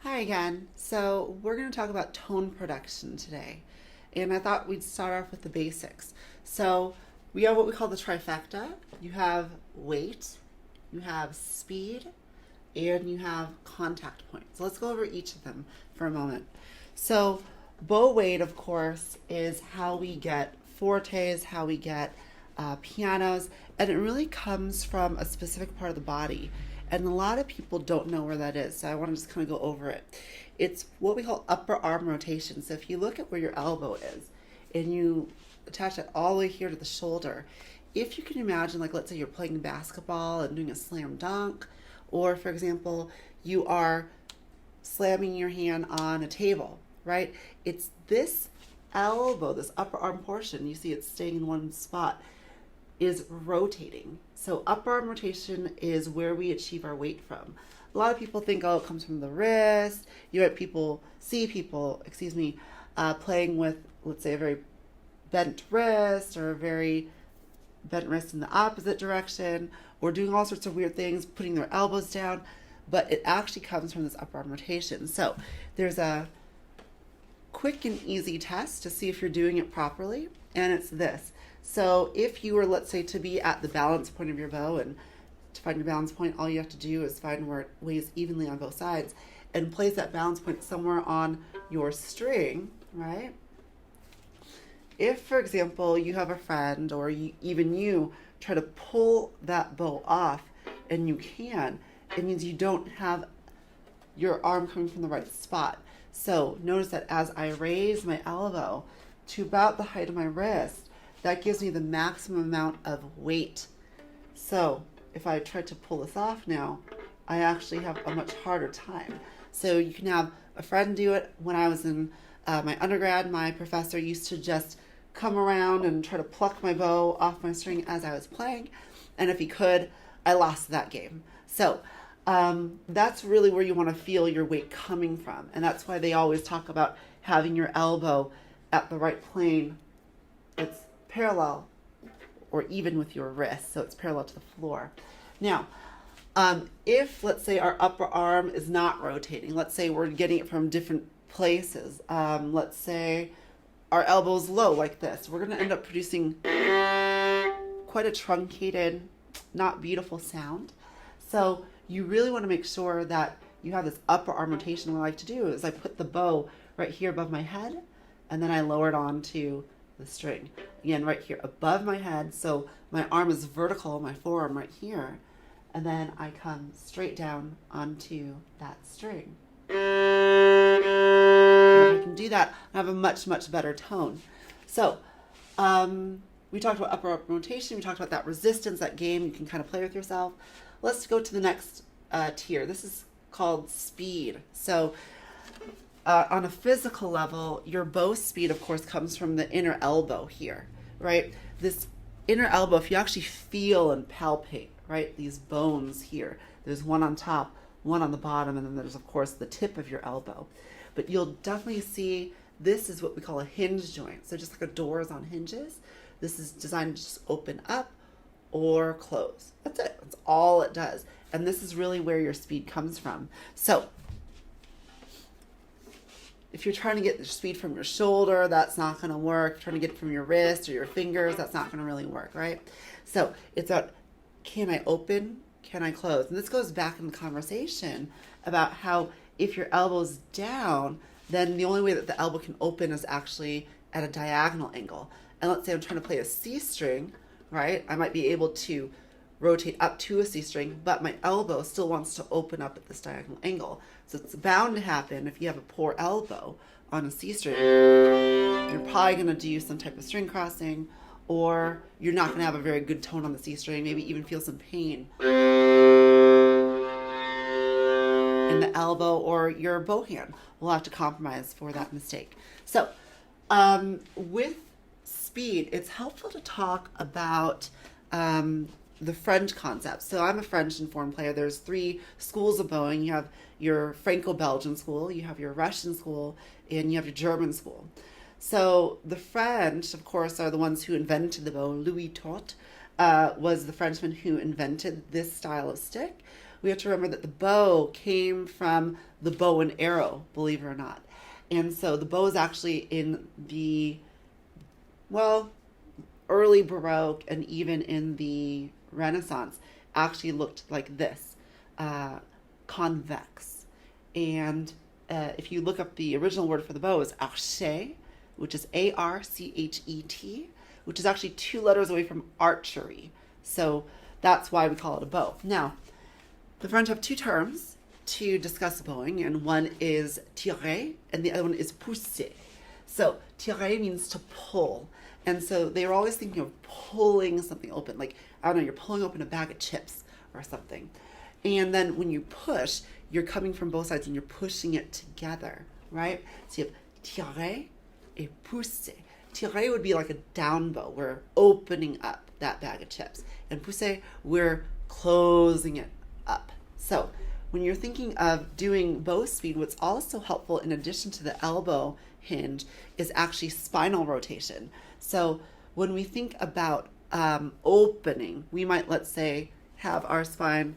Hi again. So we're going to talk about tone production today. And I thought we'd start off with the basics. So we have what we call the trifecta. You have weight, you have speed, and you have contact point. So let's go over each of them for a moment. So bow weight, of course, is how we get fortes, how we get pianos, and it really comes from a specific part of the body. And a lot of people don't know where that is, so I want to just kind of go over it. It's what we call upper arm rotation. So if you look at where your elbow is and you attach it all the way here to the shoulder, if you can imagine, like let's say you're playing basketball and doing a slam dunk, or for example, you are slamming your hand on a table, right? It's this elbow, this upper arm portion, you see it's staying in one spot, is rotating. So upper arm rotation is where we achieve our weight from. A lot of people think, oh, it comes from the wrist. You have people, playing with, let's say, a very bent wrist or a very bent wrist in the opposite direction, or doing all sorts of weird things, putting their elbows down, but it actually comes from this upper arm rotation. So there's a quick and easy test to see if you're doing it properly, and it's this. So if you were, let's say, to be at the balance point of your bow, and to find your balance point, all you have to do is find where it weighs evenly on both sides and place that balance point somewhere on your string, right? If, for example, you have a friend or even you try to pull that bow off and you can, it means you don't have your arm coming from the right spot. So notice that as I raise my elbow to about the height of my wrist, that gives me the maximum amount of weight. So if I try to pull this off now, I actually have a much harder time. So you can have a friend do it. When I was in my undergrad, my professor used to just come around and try to pluck my bow off my string as I was playing. And if he could, I lost that game. So that's really where you want to feel your weight coming from. And that's why they always talk about having your elbow at the right plane. It's parallel or even with your wrist, so it's parallel to the floor. Now, if let's say our upper arm is not rotating, let's say we're getting it from different places, let's say our elbow's low like this, we're going to end up producing quite a truncated, not beautiful sound. So you really want to make sure that you have this upper arm rotation. What I like to do is I put the bow right here above my head, and then I lower it onto the string. Again, right here above my head, so my arm is vertical, my forearm right here, and then I come straight down onto that string. And if I can do that, I have a much, much better tone. So we talked about upper arm rotation, we talked about that resistance, that game you can kind of play with yourself. Let's go to the next tier. This is called speed. So on a physical level, your bow speed, of course, comes from the inner elbow here, right? This inner elbow, if you actually feel and palpate, right, these bones here, there's one on top, one on the bottom, and then there's, of course, the tip of your elbow. But you'll definitely see this is what we call a hinge joint. So just like a door is on hinges, this is designed to just open up or close. That's it. That's all it does. And this is really where your speed comes from. So if you're trying to get the speed from your shoulder, that's not going to work. If you're trying to get it from your wrist or your fingers, that's not going to really work, right? So it's about, can I open? Can I close? And this goes back in the conversation about how if your elbow's down, then the only way that the elbow can open is actually at a diagonal angle. And let's say I'm trying to play a C string, right? I might be able to rotate up to a C string, but my elbow still wants to open up at this diagonal angle. So it's bound to happen if you have a poor elbow on a C string. You're probably going to do some type of string crossing, or you're not going to have a very good tone on the C string, maybe even feel some pain in the elbow, or your bow hand will have to compromise for that mistake. So with speed, it's helpful to talk about the French concept. So I'm a French informed player. There's 3 schools of bowing. You have your Franco-Belgian school, you have your Russian school, and you have your German school. So the French, of course, are the ones who invented the bow. Louis Tot was the Frenchman who invented this style of stick. we have to remember that the bow came from the bow and arrow, believe it or not. And so the bow is actually in the, well, early Baroque and even in the Renaissance actually looked like this, convex. And if you look up the original word for the bow is archet, which is A-R-C-H-E-T, which is actually 2 letters away from archery. So that's why we call it a bow. Now, the French have 2 terms to discuss bowing, and one is tirer, and the other one is pousser. So tirer means to pull. And so they were always thinking of pulling something open. Like, I don't know, you're pulling open a bag of chips or something. And then when you push, you're coming from both sides and you're pushing it together, right? So you have tirer et pousser. Tirer would be like a down bow. We're opening up that bag of chips. And pousser, we're closing it up. So when you're thinking of doing bow speed, what's also helpful in addition to the elbow hinge is actually spinal rotation. So when we think about opening, we might, let's say, have our spine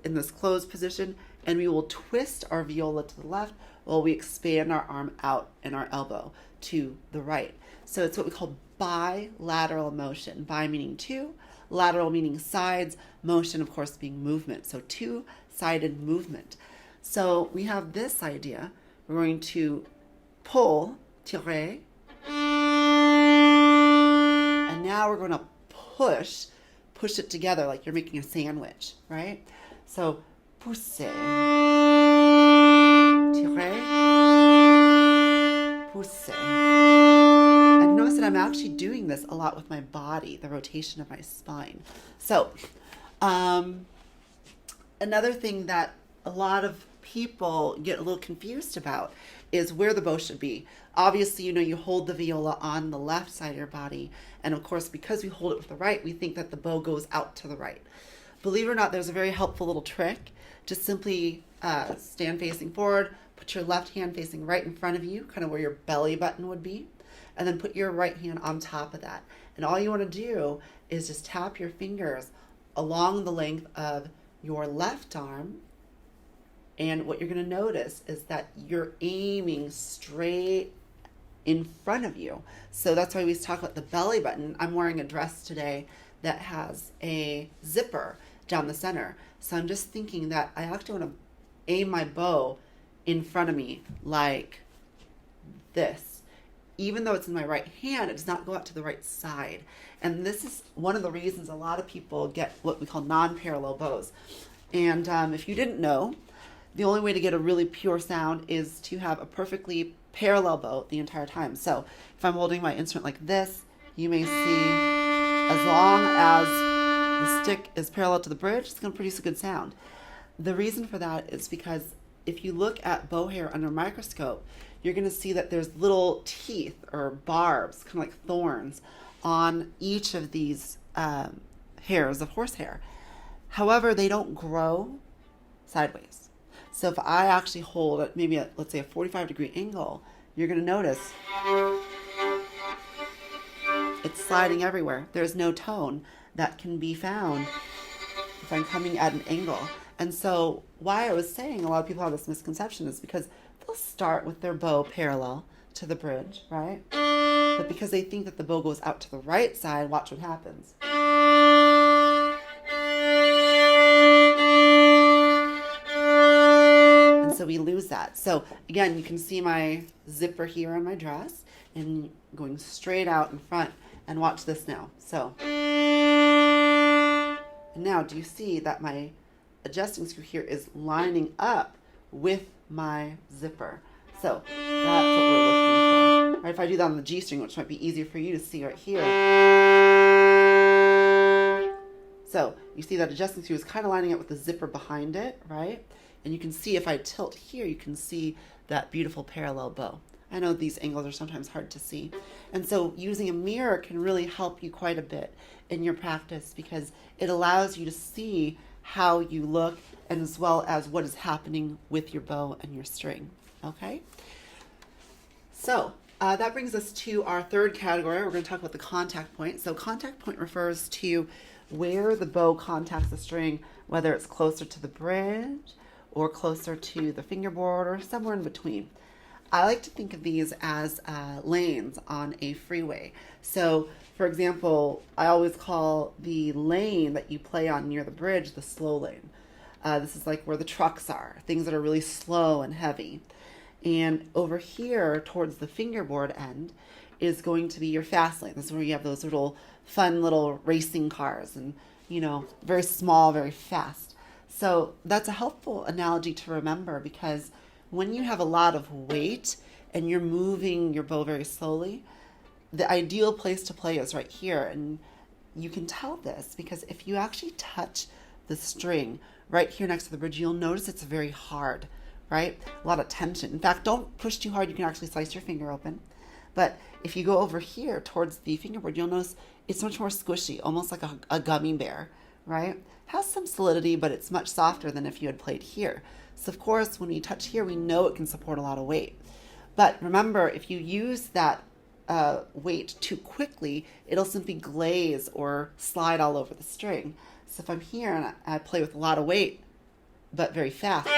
in this closed position, and we will twist our viola to the left while we expand our arm out and our elbow to the right. So it's what we call bilateral motion. Bi meaning 2, lateral meaning sides, motion, of course, being movement. So 2-sided movement. So we have this idea. We're going to pull, tirer, and now we're going to push it together like you're making a sandwich, right? So pousser, tirer, pousser. And notice that I'm actually doing this a lot with my body, the rotation of my spine. So another thing that a lot of people get a little confused about is where the bow should be. Obviously, you hold the viola on the left side of your body. And of course, because we hold it with the right, we think that the bow goes out to the right. Believe it or not, there's a very helpful little trick. Just simply stand facing forward, put your left hand facing right in front of you, kind of where your belly button would be, and then put your right hand on top of that. And all you want to do is just tap your fingers along the length of your left arm. And what you're going to notice is that you're aiming straight in front of you. So that's why we talk about the belly button. I'm wearing a dress today that has a zipper down the center. So I'm just thinking that I actually want to aim my bow in front of me like this. Even though it's in my right hand, it does not go out to the right side. And this is one of the reasons a lot of people get what we call non-parallel bows. And if you didn't know, the only way to get a really pure sound is to have a perfectly parallel bow the entire time. So if I'm holding my instrument like this, you may see as long as the stick is parallel to the bridge, it's going to produce a good sound. The reason for that is because if you look at bow hair under a microscope, you're going to see that there's little teeth or barbs, kind of like thorns, on each of these hairs of horsehair. However, they don't grow sideways. So if I actually hold at maybe let's say a 45-degree angle, you're going to notice it's sliding everywhere. There's no tone that can be found if I'm coming at an angle. And so why I was saying a lot of people have this misconception is because they'll start with their bow parallel to the bridge, right? But because they think that the bow goes out to the right side, watch what happens. So we lose that. So again, you can see my zipper here on my dress and going straight out in front, and watch this now. So and now do you see that my adjusting screw here is lining up with my zipper? So that's what we're looking for. Right, if I do that on the G string, which might be easier for you to see right here. So you see that adjusting screw is kind of lining up with the zipper behind it, right? And you can see if I tilt here, you can see that beautiful parallel bow. I know these angles are sometimes hard to see. And so using a mirror can really help you quite a bit in your practice because it allows you to see how you look and as well as what is happening with your bow and your string. Okay? So that brings us to our third category. We're going to talk about the contact point. So contact point refers to where the bow contacts the string, whether it's closer to the bridge or closer to the fingerboard or somewhere in between. I like to think of these as lanes on a freeway. So, for example, I always call the lane that you play on near the bridge the slow lane. This is like where the trucks are, things that are really slow and heavy. And over here towards the fingerboard end is going to be your fast lane. This is where you have those little fun little racing cars and, you know, very small, very fast. So that's a helpful analogy to remember, because when you have a lot of weight and you're moving your bow very slowly, the ideal place to play is right here. And you can tell this because if you actually touch the string right here next to the bridge, you'll notice it's very hard, right? A lot of tension. In fact, don't push too hard. You can actually slice your finger open. But if you go over here towards the fingerboard, you'll notice it's much more squishy, almost like a gummy bear, right? Has some solidity, but it's much softer than if you had played here. So of course, when we touch here, we know it can support a lot of weight. But remember, if you use that weight too quickly, it'll simply glaze or slide all over the string. So if I'm here and I play with a lot of weight, but very fast,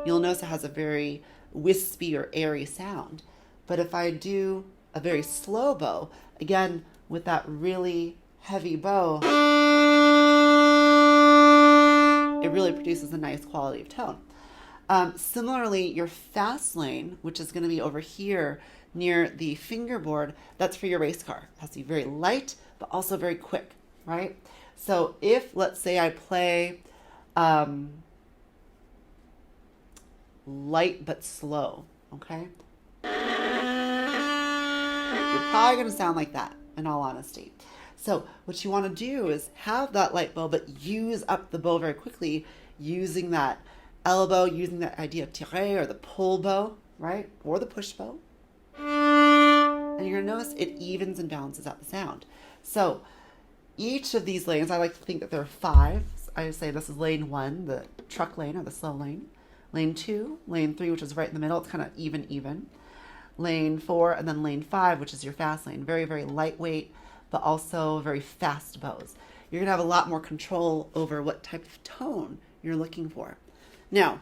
you'll notice it has a very wispy or airy sound. But if I do a very slow bow, again, with that really heavy bow, it really produces a nice quality of tone. Similarly, your fast lane, which is going to be over here near the fingerboard, that's for your race car. It has to be very light, but also very quick, right? So if, let's say, I play light but slow, okay? You're probably going to sound like that, in all honesty. So what you want to do is have that light bow, but use up the bow very quickly, using that elbow, using that idea of tiré or the pull bow, right? Or the push bow. And you're going to notice it evens and balances out the sound. So each of these lanes, I like to think that there are 5. I say this is lane 1, the truck lane or the slow lane. Lane 2, lane 3, which is right in the middle. It's kind of even. Lane 4, and then lane 5, which is your fast lane. Very, very lightweight, but also very fast bows. You're going to have a lot more control over what type of tone you're looking for. Now,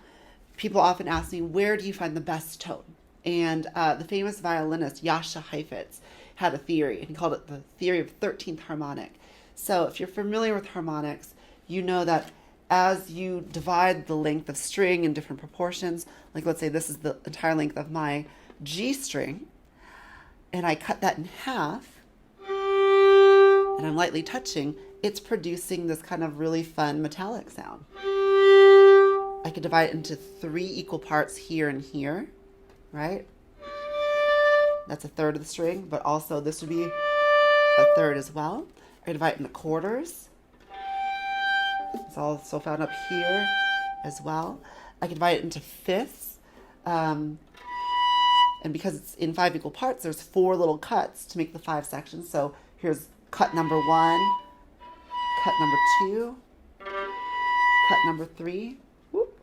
people often ask me, where do you find the best tone? And the famous violinist Jascha Heifetz had a theory, and he called it the theory of 13th harmonic. So if you're familiar with harmonics, you know that as you divide the length of string in different proportions, like let's say this is the entire length of my G string, and I cut that in half, and I'm lightly touching, it's producing this kind of really fun metallic sound. I could divide it into 3 equal parts here and here, right? That's a third of the string, but also this would be a third as well. I divide it into quarters. It's also found up here as well. I can divide it into fifths. And because it's in 5 equal parts, there's 4 little cuts to make the 5 sections. So here's cut number 1, cut number 2, cut number 3, whoop,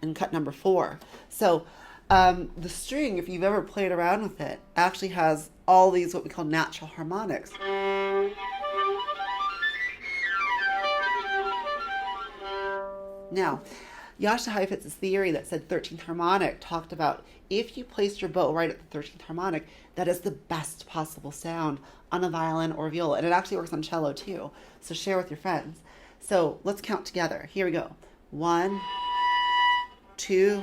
and cut number 4. So the string, if you've ever played around with it, actually has all these what we call natural harmonics. Now, Jascha Heifetz's theory that said 13th harmonic talked about if you place your bow right at the 13th harmonic, that is the best possible sound on a violin or viola. And it actually works on cello too. So share with your friends. So let's count together. Here we go. 1, 2,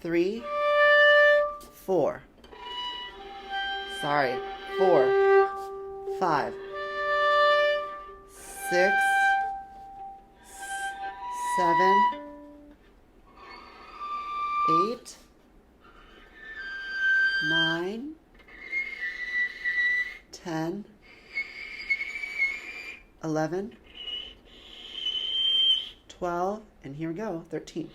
3, 4. Sorry. 4, 5, 6, 7, 8, 9, 10, 11, 12, and here we go, 13.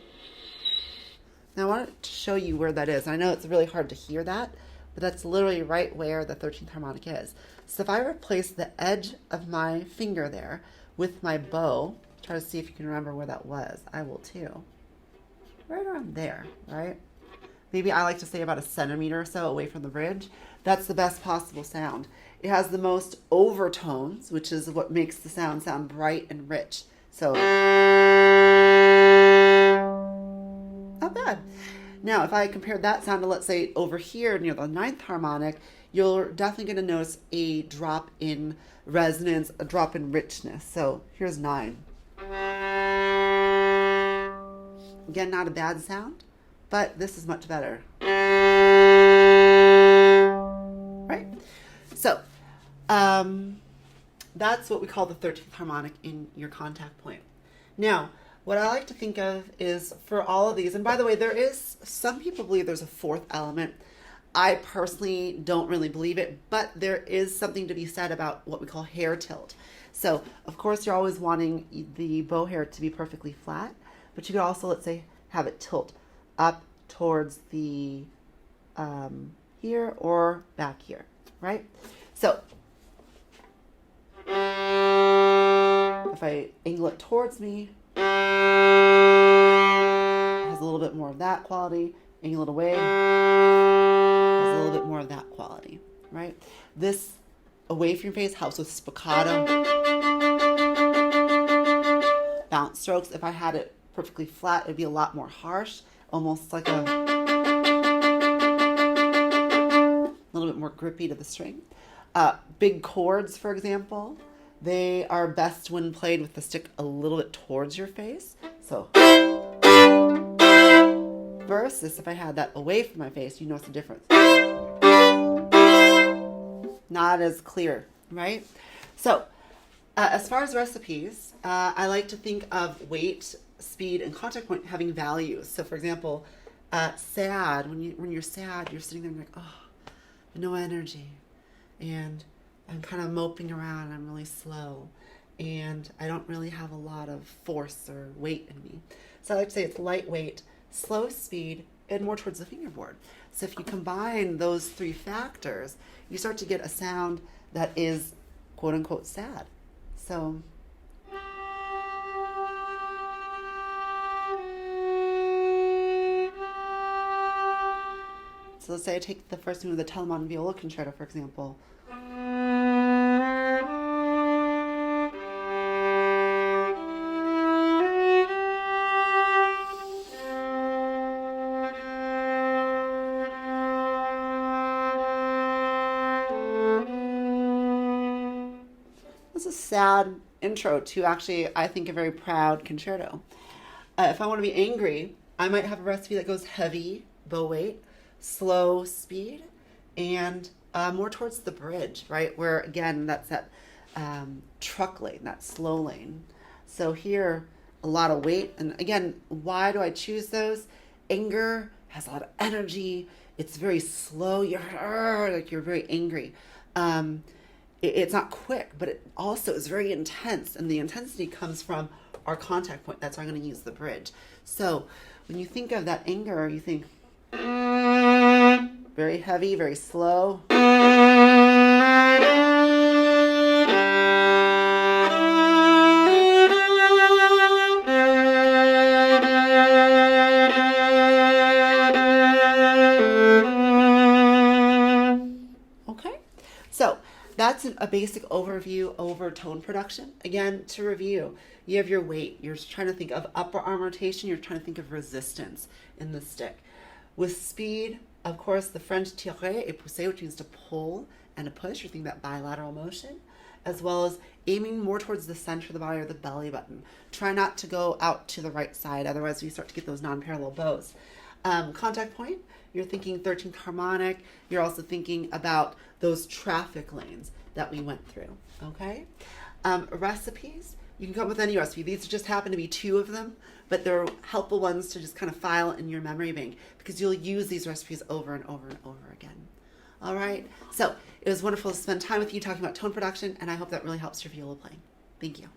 Now I wanted to show you where that is. I know it's really hard to hear that, but that's literally right where the 13th harmonic is. So if I replace the edge of my finger there with my bow, try to see if you can remember where that was. I will too. Right around there, right? maybe I like to say about a centimeter or so away from the bridge. That's the best possible sound. It has the most overtones, which is what makes the sound bright and rich. So, not bad. Now, if I compare that sound to, let's say, over here near the ninth harmonic, you're definitely going to notice a drop in resonance, a drop in richness. So here's 9. Again, not a bad sound, but this is much better. Right? So that's what we call the 13th harmonic in your contact point. Now, what I like to think of is for all of these, and by the way, some people believe there's a fourth element. I personally don't really believe it, but there is something to be said about what we call hair tilt. So, of course, you're always wanting the bow hair to be perfectly flat, but you could also, let's say, have it tilt up towards the here or back here, right? So, if I angle it towards me, it has a little bit more of that quality. Angle it away, has a little bit more of that quality, right? This away from your face helps with spiccato, bounce strokes. If I had it perfectly flat, it'd be a lot more harsh, almost like a little bit more grippy to the string. Big chords, for example, they are best when played with the stick a little bit towards your face. So, versus if I had that away from my face, you notice the difference. Not as clear, right? So, as far as recipes, I like to think of weight, speed, and contact point having values. So, for example, sad. When you're sad, you're sitting there and you're like, oh, no energy, and I'm kind of moping around. I'm really slow, and I don't really have a lot of force or weight in me. So I like to say it's lightweight, slow speed, and more towards the fingerboard. So if you combine those three factors, you start to get a sound that is quote unquote sad. So let's say I take the first movement of the Telemann Viola Concerto, for example. This is a sad intro to actually, I think, a very proud concerto. If I want to be angry, I might have a recipe that goes heavy, bow weight, slow speed, and more towards the bridge, right? Where, again, that's that truck lane, that slow lane. So here, a lot of weight. And again, why do I choose those? Anger has a lot of energy. It's very slow. You're very angry. It's not quick, but it also is very intense. And the intensity comes from our contact point. That's why I'm going to use the bridge. So when you think of that anger, you think very heavy, very slow. Okay, so that's a basic overview over tone production. Again, to review, you have your weight. You're trying to think of upper arm rotation. You're trying to think of resistance in the stick. With speed, of course, the French tirer et pousser, which means to pull and to push. You're thinking about bilateral motion, as well as aiming more towards the center of the body or the belly button. Try not to go out to the right side, otherwise we start to get those non-parallel bows. Contact point, you're thinking 13th harmonic. You're also thinking about those traffic lanes that we went through, okay? Recipes, you can come up with any recipe. These just happen to be 2 of them, but they're helpful ones to just kind of file in your memory bank because you'll use these recipes over and over and over again. All right, so it was wonderful to spend time with you talking about tone production, and I hope that really helps your viola playing. Thank you.